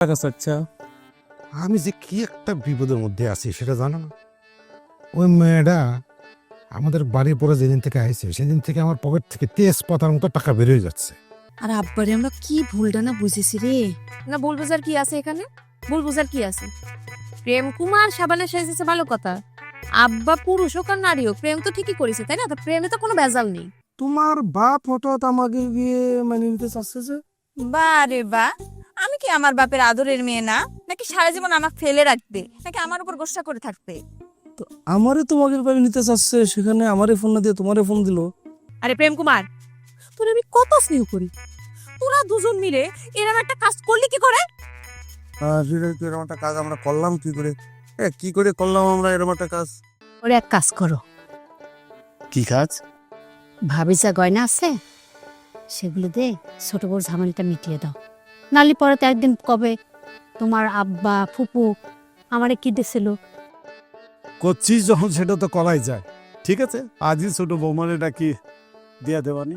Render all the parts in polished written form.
আচ্ছা, আমি যে কি একটা বিপদের মধ্যে আছি সেটা জানো না? ওই মেয়েটা আমাদের বাড়ির পরে যেদিন থেকে আইছে সেদিন থেকে আমার পকেট থেকে তেজপাতার মতো টাকা বেরিয়ে যাচ্ছে। আর আব্বারে আমরা কি ভুলটা না বুঝেছি রে। না ভুল বোঝার কি আছে এখানে? ভুল বোঝার কি আছে? প্রেম কুমার সাবানে সেজেছে ভালো কথা, আব্বা পুরুষ হোক আর নারী হোক প্রেম তো ঠিকই করেছে, তাই না? তো প্রেমে তো কোনো ভেজাল নেই। তোমার বাপ হঠাৎ আমাকে গিয়ে মানে নিতে চাচ্ছে যে? বারে বা, আমি কি আমার বাপের আদরের মেয়ে না? নাকি সারা জীবন আমাকে ফেলে রাখবে, নাকি আমার উপর গোসা করে থাকবে? তো আমারে তোমাকে বাড়ি নিতে চাচ্ছে, সেখানে আমারে ফোন না দিয়ে তোমারে ফোন দিল। আরে প্রেম কুমার, তোর আমি কত স্নেহ করি, তোরা দুজন মিলে এরকম একটা কাজ করলি কি করে? এরকম একটা কাজ আমরা করলাম কি করে? কি করে করলাম আমরা এরকম একটা কাজ? ওরে এক কাজ করো, কি কাজ? ভাবি যা গয়না আছে সেগুলো দে ছোট বড় ঝামেলাটা মিটিয়ে দাও। নালি পরে তো একদিন কবে তোমার আব্বা ফুপু আমারে কি দিছিল। করছিস যখন সেটা তো করাই যায়। ঠিক আছে, আজই ছোট বৌমারে ডাকি দিয়া দেবানি।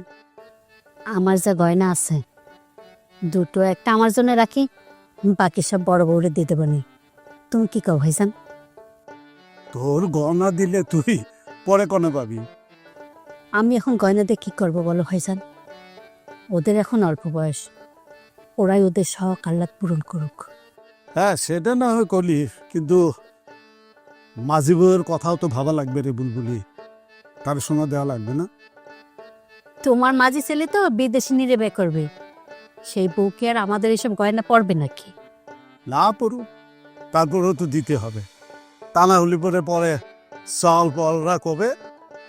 আমার যা গয়না আছে দুটো একটা আমার জন্য রাখি, বাকি সব বড় বউরে দিয়ে দেবনি। তুমি কি কও ভাইজান? তোর গহনা দিলে তুই পরে কোনে পাবি? আমি এখন গয়না দিয়ে কি করবো বলো ভাইজান? ওদের এখন অল্প বয়স, ওরাই ওদের শখ আহ্লাদ পূরণ করুক। হ্যাঁ, সেটা না হয় করলি, কিন্তু মাঝি বউয়ের কথাও তো ভাবা লাগবে রে বুলবুলি। তার শোনা দেওয়া লাগবে না? তোমার মাঝি ছেলে তো বিদেশি নিরে বে করবে, সেই বউকে আর আমাদের এসব গয়না পড়বে নাকি? না পড়ুক, তারপরেও তো দিতে হবে। তা না হলে পরে পরে চাল পলরা কবে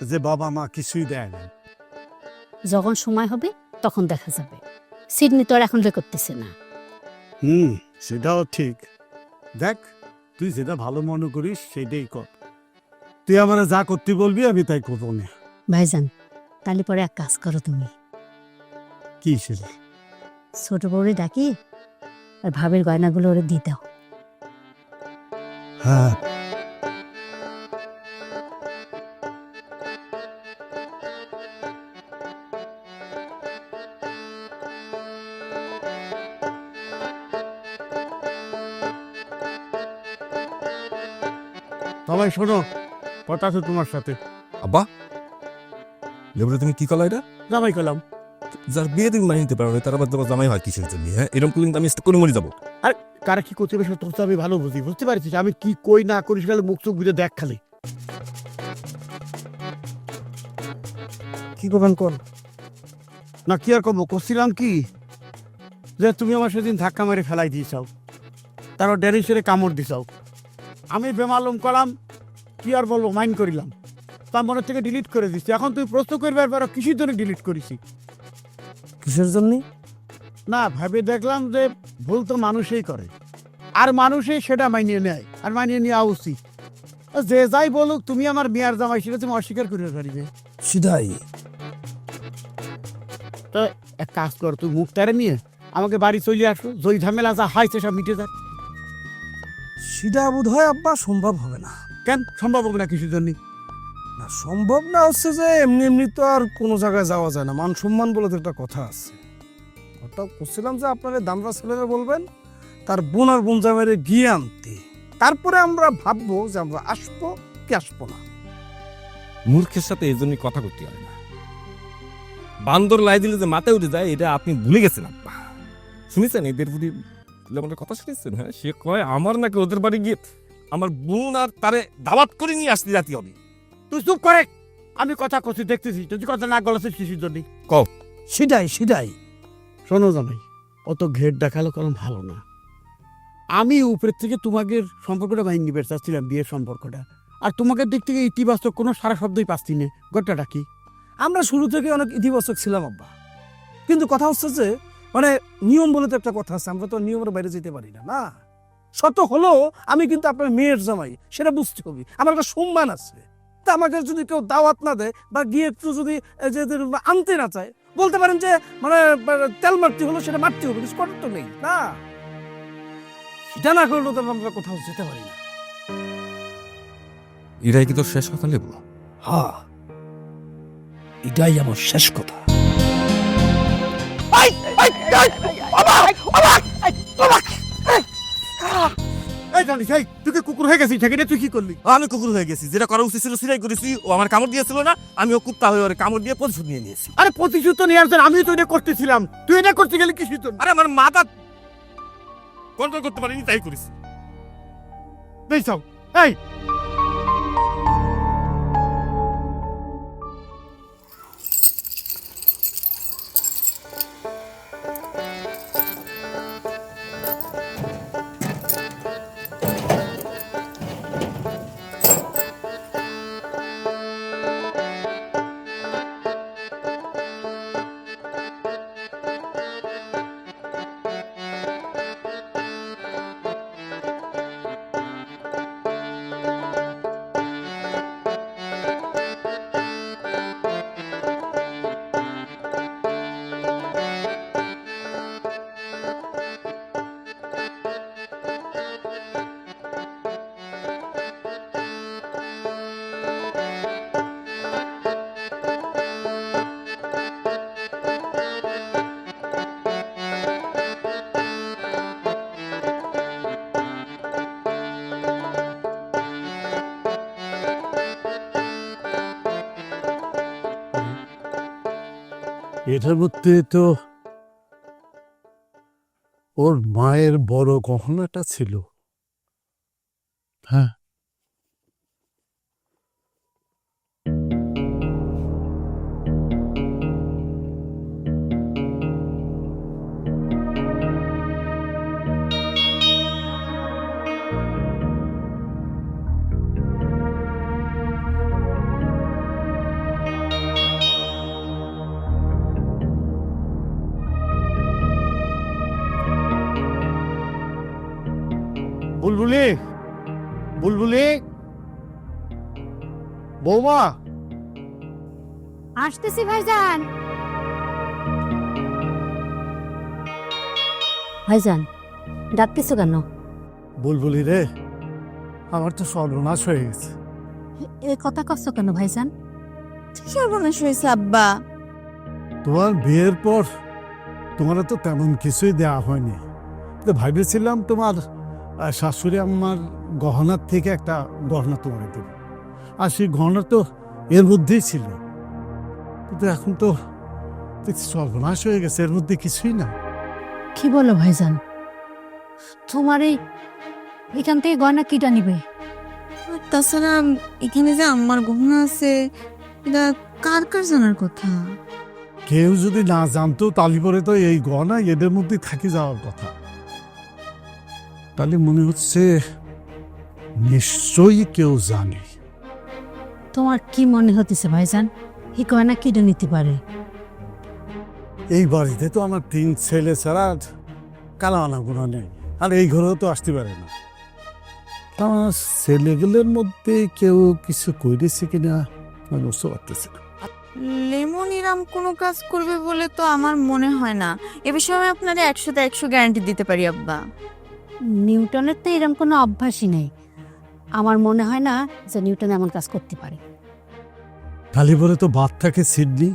যে বাবা মা কিছুই দেয় না। যখন সময় হবে তখন দেখা যাবে। সিডনি তো আর এখন করতেছে না। সেটাও ঠিক। দেখ, তুই যেটা ভালো মনে করিস সেটাই কর। তুই আমার যা করতে বলবি আমি তাই করবো না। ভাইজান, তাহলে পরে এক কাজ করো, তুমি কি সেটা? ছোট বউরে ডাকি আর ভাবের গয়নাগুলো ওরে দিয়ে দাও। হ্যাঁ, সবাই শোনো, কথা আছে তোমার সাথে। আব্বা, লেবুটা তুমি কি করলা? এটা জামাই করলাম। যার বিয়ে তুমি মানিয়ে নিতে পারো না, তার আবার তোমার জামাই হয় কিসের জন্য? হ্যাঁ, এরকম করলে কিন্তু আমি করে মরে যাবো। আর কারা কি করতে হবে তোর তো আমি ভালো বুঝতে পারছিস। আমি কি কই না করিস গেলে মুখ চোখ বুঝে দেখ খালি। কি করবেন কর না, কি আর করবো? করছিলাম কি যে তুমি আমার সেদিন ধাক্কা মেরে ফেলাই দিয়েছাও, তারপর ড্যানিসের কামড় দিছাও। আমি বেমালুম করলাম, কি আর বলবো, মাইন্ড করিলাম, তার মনের থেকে ডিলিট করে দিচ্ছি। এখন তুই প্রশ্ন করবার পারো কিসের জন্য ডিলিট করেছি? কিসের জন্য? না, ভাবে দেখলাম যে ভুল তো মানুষই করে, আর মানুষই সেটা মানিয়ে নেয়, আর মানিয়ে নেওয়া উচিত। যে যাই বলুক, তুমি আমার মেয়ার জামাই, সেটা তুমি অস্বীকার করে পারিবে? সিধাই। তো এক কাজ কর, তুই মুখ তারে নিয়ে আমাকে বাড়ি চলে আসো, জয় ঝামেলা যা হয়েছে সব মিটে যাক। সিধা বোধ হয় আব্বা সম্ভব হবে না। কেন সম্ভব হবে না? কিছুর জন্য না, সম্ভব না হচ্ছে যে এমনি এমনি তো আর কোনো জায়গায় যাওয়া যায় না। মান সম্মান বলে তো একটা কথা আছে। কথা করছিলাম যে আপনারা দামরা ছেলেরা বলবেন তার বোন আর বোন জামাইরে গিয়ে আনতে, তারপরে আমরা ভাববো যে আমরা আসবো কি আসবো না। মূর্খের সাথে এই জন্যই কথা করতে হয় না। বান্দর লাই দিলে যে মাথায় উঠে যায়, এটা আপনি ভুলে গেছেন আব্বা। শুনেছেন এদের প্রতি আমাদের কথা শুনেছেন? হ্যাঁ, সে কয় আমার নাকি ওদের বাড়ি গিয়ে আমার বোন আর তারে দাওয়াত করে নিয়ে আসতে জাতি হবে। তুই চুপ করে, আমি কথা করছি দেখতেছি, তুই কথা না গলাছিস কিসের জন্য? কও। সিধাই সিধাই। শোনো জামাই, অত ঘের দেখালো কারণ ভালো না। আমি উপরের থেকে তোমাকে সম্পর্কটা ভাঙি বের চাচ্ছিলাম, বিয়ের সম্পর্কটা, আর তোমাকে দিক থেকে ইতিবাচক কোনো সারা শব্দই পাচ্ছি না। গোটাটা কি? আমরা শুরু থেকে অনেক ইতিবাচক ছিলাম আব্বা, কিন্তু কথা হচ্ছে যে মানে নিয়ম বলে তো একটা কথা আছে, আমরা তো নিয়মের বাইরে যেতে পারি না। না, শত হলো আমি কিন্তু আপনার মেয়ের জামাই, সেটা বুঝতে হবে। আমার একটা সম্মান আছে। তা আমাকে যদি কেউ দাওয়াত না দেয় বা গিয়ে একটু যদি আনতে না চায়, বলতে পারেন যে মানে তেল মারতে হলো, সেটা মারতে হবে, কিছু করার তো নেই। না, সেটা না করলেও তো আমরা কোথাও যেতে পারি না। এটাই কি তোর শেষ কথা লেবু? হ্যাঁ, এটাই আমার শেষ কথা। এই, এই, এই, বাবা, বাবা, বাবা, এই জানিস এই তুই কি কুকুর হয়ে গেছিস সেখানে তুই কি করলি? আমি কুকুর হয়ে গেছি, যেটা করা উচিত ছিল সেটাই করেছি। ও আমার কামড় দিয়েছিল না, আমি ও কুত্তা হয়ে ওর কামড় দিয়ে প্রতিশোধ নিয়ে নিয়েছি। আরে প্রতিশোধ তো নেওয়ার জন্য আমি তো এটা করতেছিলাম, তুই এটা করতে গেলে কিছু তো আরে আমার মাথা কন্ট্রোল করতে পারিনি, তাই করেছি। দেখছাও। এই এটার মধ্যে তো ওর মায়ের বড় গহনাটা ছিল। হ্যাঁ, বুলবুলি, বুলবুলি, বৌমা। আসতেছি ভাইজান। ভাইজান ডাকতেছো কেন? বুলবুলি রে, আমার তো সর্বনাশ হয়ে গেছে। এ কথা কচ্ছ কেন ভাইজান? সর্বনাশ হয়েছে আব্বা। তোমার বিয়ের পর তোমার তো তেমন কিছুই দেওয়া হয়নি, তো ভাবেছিলাম তোমার শাশুড়ি আমার গহনার থেকে একটা গহনা তোমাকে দেবে, আর সেই গহনা তো এর মধ্যেই ছিল, কিন্তু এখন তো দেখছি সর্বনাশ হয়ে গেছে, এর মধ্যে কিছুই না। কি বলো ভাইজান? তোমার এখান থেকে গয়না কিটা নিবে? তাছাড়া এখানে যে আমার গহনা আছে এটা কার কার জানার কথা? কেউ যদি না জানতো তাহলে পরে তো এই গহনা এদের মধ্যে থাকি যাওয়ার কথা। তাহলে মনে হচ্ছে নিশ্চয়ই কেউ জানে। তোমার কি মনে হতেছে ভাইজান, এই গয়না কিটা নিতে পারে? এই বাড়িতে তো আমার 3 ছেলে ছাড়া কালা আনা গোনা নেই, আর এই ঘরেও তো আসতে পারে না। আমার ছেলেগুলোর মধ্যে কেউ কিছু করেছে কিনা আমি বুঝতে পারতেছি না। লেমন ইরাম কোনো কাজ করবে বলে তো আমার মনে হয় না। এ বিষয়ে আমি আপনাদের 100 গ্যারান্টি দিতে পারি আব্বা। নিউটনের তো এরকম কোনো অভ্যাসই নেই, আমার মনে হয় না যে নিউটন এমন কাজ করতে পারে। তাহলে পরে তো বাদ থাকে সিডনি,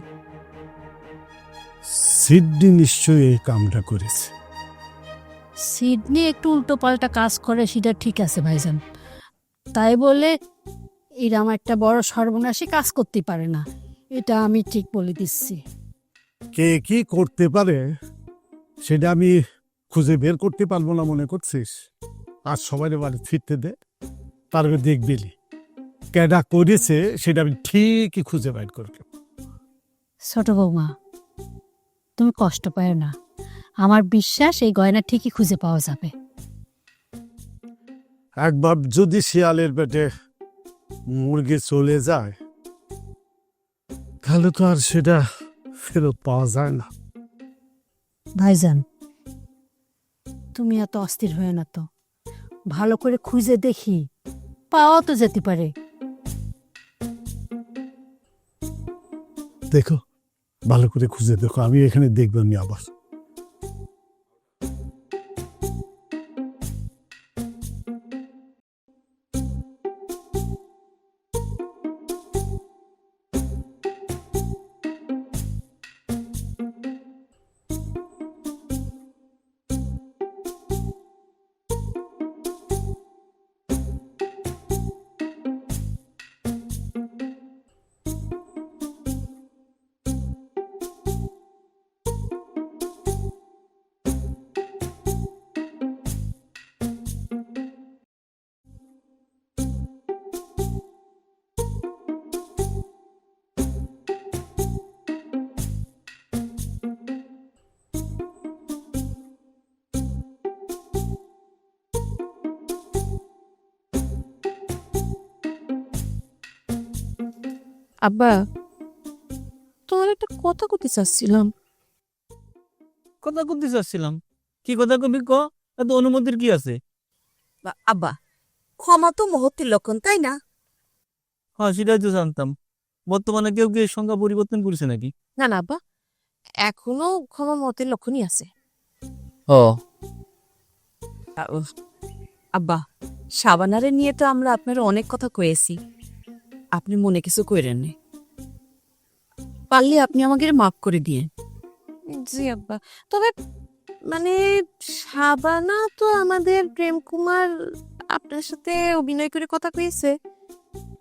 সিডনি নিশ্চয়ই এই কামটা করেছে। সিডনি একটু উল্টো পাল্টা কাজ করে সেটা ঠিক আছে ভাইজান, তাই বলে এরম একটা বড় সর্বনাশী কাজ করতে পারে না, এটা আমি ঠিক বলে দিচ্ছি। কে কি করতে পারে সেটা আমি খুঁজে বের করতে পারবো না মনে করছিস? আজ সবাই বাড়ি ফিরতে দে, তারপরে দেখবিলি কেডা করেছে সেটা আমি ঠিকই খুঁজে বের করব। ছোট বৌমা, তুমি কষ্ট পাও না, আমার বিশ্বাস এই গয়না ঠিকই খুঁজে পাওয়া যাবে। একবার যদি শিয়ালের পেটে মুরগি চলে যায় তাহলে তো আর সেটা ফেরত পাওয়া যায় না। ভাইজান তুমি এত অস্থির হয়ে না তো, ভালো করে খুঁজে দেখি, পাওয়া তো যেতে পারে। দেখো, ভালো করে খুঁজে দেখো, আমি এখানে দেখবো নি আবার। আব্বা, তোমার একটা কথা করতে চাচ্ছিলাম। কথা করতে চাচ্ছিলাম, কি কথা কবি ক, এত অনুমতির কি আছে? আব্বা, ক্ষমা তো মহত্বের লক্ষণ, তাই না? হ্যাঁ, সেটাই তো জানতাম। বর্তমানে কেউ কি এর সংজ্ঞা পরিবর্তন করেছে নাকি? না না আব্বা, এখনো ক্ষমা মতের লক্ষণই আছে। ও, আব্বা, সাবানারে নিয়ে তো আমরা আপনার অনেক কথা কয়েছি, আপনি মনে কিছু কইরেন নি, পারলে আপনি আমাকে মাফ করে দিয়ে। জি আব্বা, তবে মানে শাবানা তো আমাদের প্রেম কুমার আপনার সাথে অভিনয় করে কথা কয়েছে,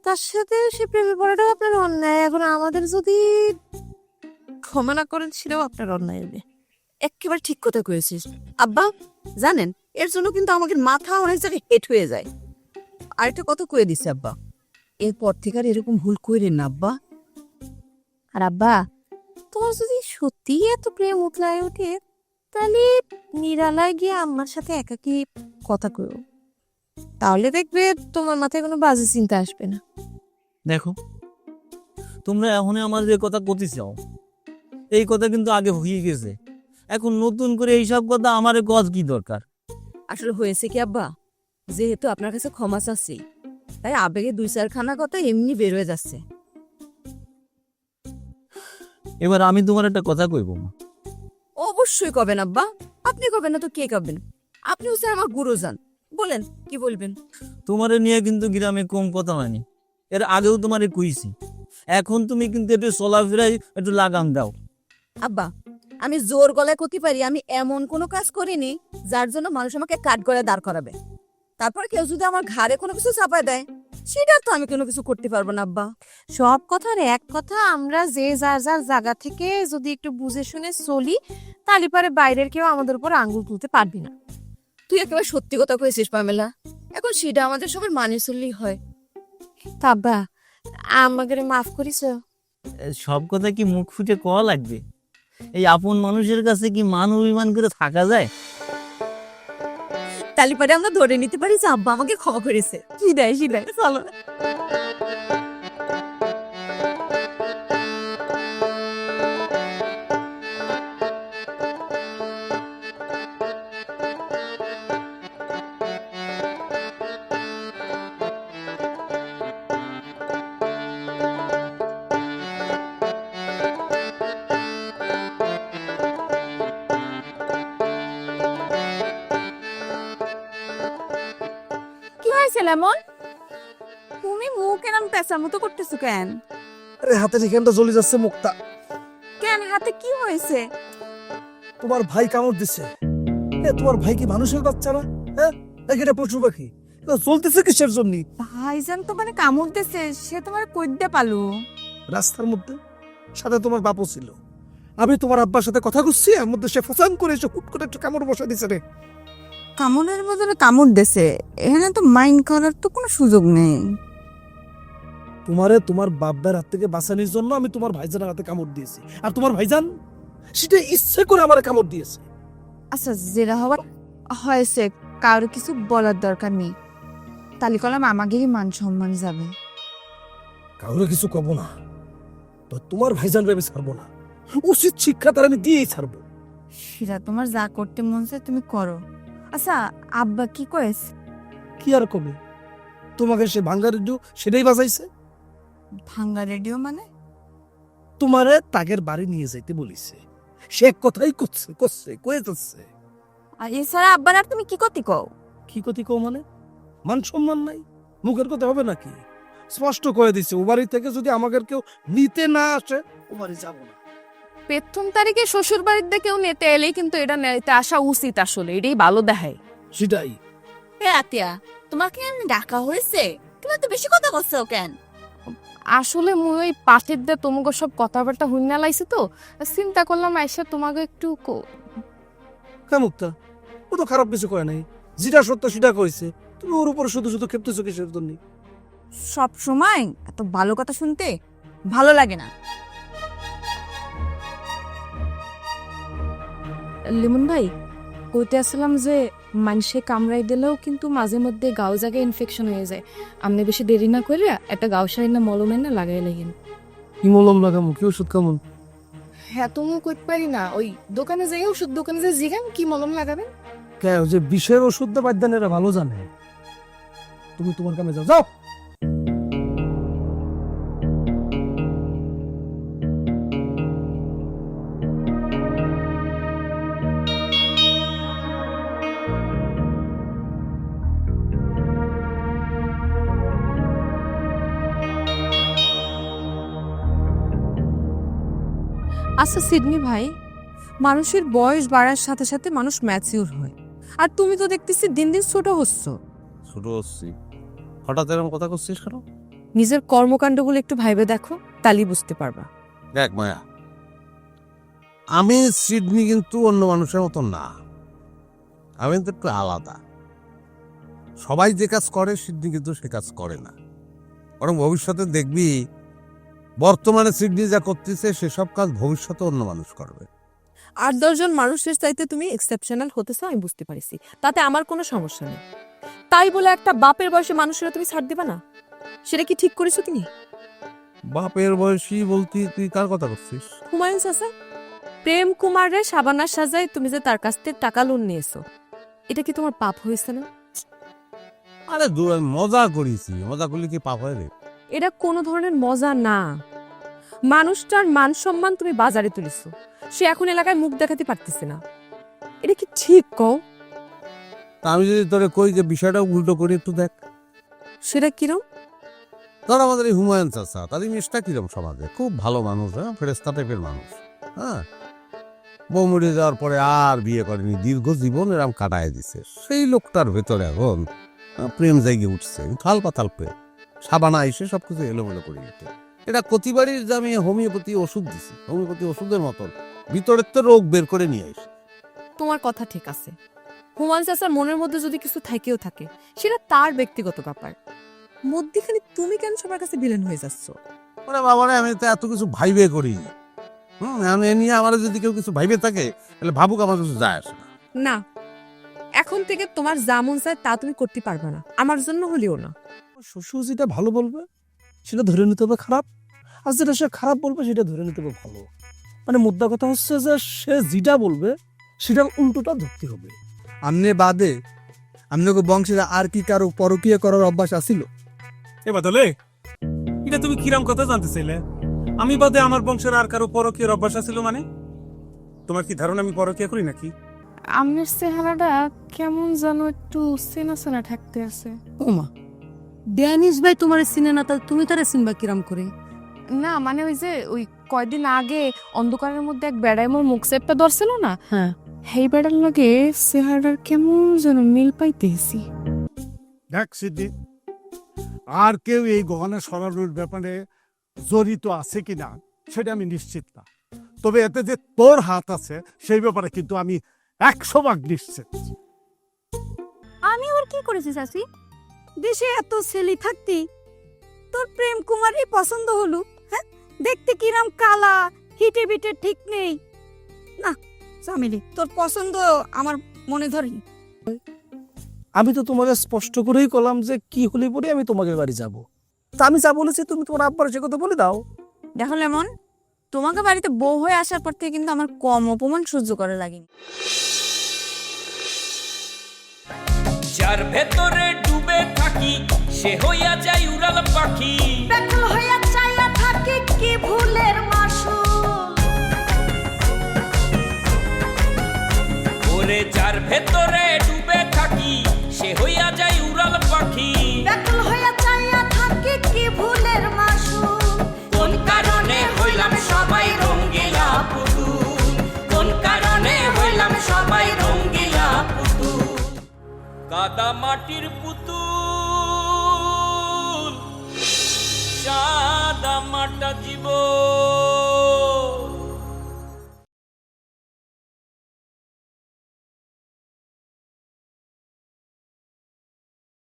তার সাথে সে প্রেমে পড়াটাও আপনার অন্যায়। এখন আমাদের যদি ক্ষমা না করেন সেটাও আপনার অন্যায় হবে। একেবারে ঠিক কথা কয়েছিস আব্বা। জানেন, এর জন্য কিন্তু আমাকে মাথা অনেক জায়গায় হেট হয়ে যায়। আরেকটা কথা কয়ে দিছে আব্বা, এরপর থেকে আর এরকম ভুল কইরেন না আব্বা। আর আব্বা, তোমার যদি সত্যি এত প্রেম উতলায় ওঠে, তাহলে নিরালায় গিয়ে আমার সাথে একাকি কথা কইও, তাহলে দেখবে তোমার মাথায় কোনো বাজে চিন্তা আসবে না। দেখো, তোমরা এখনই আমার যে কথা কতে চাও, এই কথা কিন্তু আগে হয়ে গেছে। এখন নতুন করে এইসব কথা আমার গজ কি দরকার? আসলে হয়েছে কি আব্বা, যেহেতু আপনার কাছে ক্ষমা চাচ্ছি, তাই আবেগে দুই চারখানা কথা এমনি বের হয়ে যাচ্ছে। এবার আমি তোমার একটা কথা কইব মা। অবশ্যই কবেন আব্বা, আপনি কবেন না তো কে কবেন? আপনি হচ্ছে আমার গুরুজন, বলেন কি বলবেন। তোমারে নিয়ে কিন্তু গ্রামে কম কথা হয়নি, এর আগেও তোমারে কইছি। এখন তুমি কিন্তু একটু চলাফেরায় একটু লাগাম দাও। আব্বা, আমি জোর গলায় করতে পারি, আমি এমন কোনো কাজ করিনি যার জন্য মানুষ আমাকে কাঠ গলায় দাঁড় করাবে। তারপর কেউ যদি আমার ঘাড়ে কোনো কিছু চাপায় দেয়, সেটা তো আমি কোনো কিছু করতে পারবো না আব্বা। সব কথার এক কথা, আমরা যে যার যার জায়গা থেকে যদি একটু বুঝে শুনে চলি, তাহলে পরে বাইরের কেউ আমাদের উপর আঙ্গুল তুলতে পারবি না। তুই একেবারে সত্যি কথা কয়েছিস পামেলা, এখন সেটা আমাদের সবার মানিয়ে চললেই হয়। তা আব্বা, আমাকে মাফ করিস? সব কথা কি মুখ ফুটে কওয়া লাগবে? এই আপন মানুষের কাছে কি মান অভিমান করে থাকা যায়? তাহলে পরে আমরা ধরে নিতে পারি যে আব্বা আমাকে ক্ষমা করেছে। সেটাই সেটাই, চলো। কি হয়েছে লেমন? তুমি মুখ এরম পেঁচার মতো করতেছো কেন? আরে হাতের এখানটা জ্বলে যাচ্ছে মুখটা। কেন, হাতে কি হয়েছে? তোমার ভাই কামড় দিছে। তোমার ভাই কি মানুষের বাচ্চা না? হ্যাঁ, এটা পশু পাখি। চলতেছে কিসের জন্য? ভাইজান তো মানে কামড় দিছে, সে তোমার কইতে পালু। রাস্তার মধ্যে সাথে তোমার বাপও ছিল। আমি তোমার আব্বার সাথে কথা করছি, এর মধ্যে সে ফসান করে এসে হুট করে একটা কামড় বসা দিছে রে। কামড়ের বদলে কামড় দিছে, এখানে তো মাইন্ড করার তো কোনো সুযোগ নেই। তোমারে তোমার বাব্বার হাত থেকে বাঁচানোর জন্য আমি তোমার ভাইজানের হাতে কামড় দিয়েছি, আর তোমার ভাইজান সেটা ইচ্ছে করে আমার কামড় দিয়েছে। আচ্ছা, যেটা হবার হয়েছে, কারো কিছু বলার দরকার নেই। তালি কলাম আমাদেরই মান সম্মান যাবে। কাউরে কিছু কব না, তো তোমার ভাইজান আমি ছাড়বো না। উচিত শিক্ষা তার আমি দিয়েই ছাড়বো। সেটা তোমার যা করতে মন চায় তুমি করো। আচ্ছা, আব্বা কি কয়েছে? কি আর কবে, তোমাকে সে ভাঙ্গা রেডিও সেটাই বাজাইছে। ভাঙ্গা রেডিও মানে? তোমারে তাগের বাড়ি নিয়ে যাইতে বলিছে। সে এক কথাই কয়ে যাচ্ছে। আর এছাড়া আব্বার আর তুমি কি করতে কও? কি কতি কও মানে? মান সম্মান নাই, মুখের কথা হবে নাকি? স্পষ্ট করে দিছে, ও বাড়ি থেকে যদি আমাদের কেউ নিতে না আসে, ও বাড়ি যাবো না। প্রথম তারিখে শ্বশুর বাড়িতে কেউ নেতে এলেই কিন্তু এটা নেতে আসা উচিত, আসলে এটাই ভালো দেখায়। সেটাই। আতিয়া, তোমাকে ডাকা হয়েছে, তুমি তো বেশি কথা করছো কেন? আসলে মুই ওই পাশের দিয়ে তোমাকে সব কথাবার্তা হুইনা লাইছে, তো চিন্তা করলাম আইসা তোমাকে একটু কামুকটা ও তো খারাপ কিছু করে নাই, যেটা সত্য সেটা কইছে। তুমি ওর উপরে শুধু শুধু ক্ষেপতেছো কিসের জন্য? সব সময় এত ভালো কথা শুনতে ভালো লাগে না। লিমন ভাই, কইতে আসলাম যে মানুষে কামড়াই দিলেও কিন্তু মাঝে মধ্যে গাও জায়গায় ইনফেকশন হয়ে যায়। আপনি বেশি দেরি না করে একটা গাও সারি না মলমে না লাগাই লাগেন। কি মলম লাগামো, কি ওষুধ কেমন? হ্যাঁ তুমি কইতে পারি না, ওই দোকানে যাই ওষুধ দোকানে যাই জিগান কি মলম লাগাবেন। কে ওই যে বিষের ওষুধ দা বাদ্যান এরা ভালো জানে। তুমি তোমার কামে যাও, যাও। আচ্ছা সিডনি ভাই, মানুষের বয়স বাড়ার সাথে সাথে মানুষ ম্যাচিউর হয়, আর তুমি তো দেখতেছি দিন দিন ছোট হচ্ছ। ছোট হচ্ছি? হঠাৎ এরকম কথা করছিস কেন? নিজের কর্মকাণ্ডগুলো একটু ভাইবে দেখো, তালি বুঝতে পারবা। দেখ মায়া, আমি সিডনি কিন্তু অন্য মানুষের মতন না, আমি কিন্তু একটু আলাদা। সবাই যে কাজ করে সিডনি কিন্তু সে কাজ করে না, বরং ভবিষ্যতে দেখবি বর্তমানে সিডনি যা করতেছে সেসব কাজ ভবিষ্যতে অন্য মানুষ করবে। 8-10 জন মানুষের চাইতে তুমি এক্সেপশনাল হতেছো, আমি বুঝতে পারছি, তাতে আমার কোনো সমস্যা নেই। তাই বলে একটা বাপের বয়সে মানুষেরা তুমি ছাড় দিবা না, সেটা কি ঠিক করেছো তুমি? বাপের বয়সী বলতে তুই কার কথা করছিস? হুমায়ুন চাচা, প্রেম কুমারের সাবানার সাজায় তুমি যে তার কাছ থেকে টাকা লোন নিয়েছো, এটা কি তোমার পাপ হয়েছে না? আরে মজা করেছি, মজা করলে কি পাপ হয় রে? এটা কোনো ধরনের মজা না। মানুষটার মান সম্মান তুমি বাজারে তুলেছো, সে এখন এলাকায় মুখ দেখাতে পারতেছে না, এটা কি ঠিক কও? তা আমি যদি তোরে কই যে বিষয়টা উল্টো করে একটু দেখ, সেটা কিরম? ধর আমাদের এই হুমায়ুন চাচা, তার ইমেজটা কিরম সমাজে? খুব ভালো মানুষ, হ্যাঁ, ফেরেস্তা টাইপের মানুষ, হ্যাঁ। বউ মরে যাওয়ার পরে আর বিয়ে করেনি, দীর্ঘ জীবন এরম কাটায় দিছে। সেই লোকটার ভেতরে এখন প্রেম জায়গা উঠছে, থাল পাতাল প্রেম, সাবানা এসে সবকিছু এলোমেলো করে দিতে। এটা কতিবাড়ির যে আমি হোমিওপ্যাথি ওষুধ দিছি, হোমিওপ্যাথি ওষুধের মতন ভিতরের তো রোগ বের করে নিয়ে আসি। তোমার কথা ঠিক আছে, হুমায়ুন চাচার মনের মধ্যে যদি কিছু থাকেও থাকে, সেটা তার ব্যক্তিগত ব্যাপার। মধ্যখানে তুমি কেন সবার কাছে ভিলেন হয়ে যাচ্ছ? মানে বাবারে, আমি তো এত কিছু ভাইবে করি, আমি এ নিয়ে আমার যদি কেউ কিছু ভাইবে থাকে তাহলে ভাবুক, আমার কিছু যায় আসে না। না, এখন থেকে তোমার যা মন চায় তা তুমি করতে পারবে না, আমার জন্য হলেও না। শ্বশুর যেটা ভালো বলবে সেটা ধরে নিতে হবে খারাপ, আর যেটা সে খারাপ বলবে সেটা ধরে নিতে হবে ভালো। মানে মুদ্রা কথা হচ্ছে যে সে যেটা বলবে সেটার উল্টোটা ধরতে হবে। আমনে বাদে আমনকে বংশের আর কি কারো পরকীয়া করার অভ্যাস আছিল? এ বাদলে, এটা তুমি কিরাম কথা জানতে চাইলে? আমি বাদে আমার বংশের আর কারো পরকীয়ার অভ্যাস ছিল মানে? তোমার কি ধারণা আমি পরকীয়া করি নাকি? আমার চেহারাটা কেমন যেন একটু চেনা চেনা ঠাকতে আছে। ওমা, ড্যানিশ ভাই তোমার চিনে না, তাহলে তুমি তারা চিনবা কিরাম করে? না মানে ওই যে ওই কয়দিন আগে অন্ধকারের মধ্যে এক বেড়ায় মোর মুখ চেপটা ধরছিল না, হ্যাঁ, সেই বেড়ার লগে চেহারাটার কেমন যেন মিল পাইতেছি। দেখ সিদ্ধি, আর কেউ এই গহনা সরানোর ব্যাপারে জড়িত আছে কিনা সেটা আমি নিশ্চিত না, তবে এতে যে তোর হাত আছে সেই ব্যাপারে কিন্তু আমি 100% নিশ্চিত। আমি ওর কি করেছি চাচি? দেশে এত ছেলে থাকতে তোর প্রেম কুমারই পছন্দ হলো? হ্যাঁ, দেখতে কিরাম কালা, হিটে বিটে ঠিক নেই। না চামেলি, তোর পছন্দ আমার মনে ধরেনি। আমি তো তোমাকে স্পষ্ট করেই করলাম যে কি হলে পরে আমি তোমাদের বাড়ি যাব। তা আমি যা বলেছি তুমি তোমার আব্বার সে কথা বলে দাও। দেখো লেমন, তোমাকে বাড়িতে বউ হয়ে আসার পর থেকে কিন্তু আমার কম অপমান সহ্য করা লাগেনি। যার ভেতরে ডুবে থাকি সে হইয়া যায় উড়াল পাখি, ব্যাকুল হইয়া চাইয়া থাকে কি ভুলের মাসুল। ওরে যার ভেতরে ডুবে থাকি সে হইয়া যায় উড়াল পাখি, ব্যাকুল হইয়া চাইয়া থাকে কি ভুলের মাসুল। কোন কারণে হইলাম সবাই রঙ্গিলা পুতুল, কোন কারণে হইলাম সবাই রঙ্গিলা পুতুল। কাদা মাটির পুতুল, সাদা মাটা জীবন।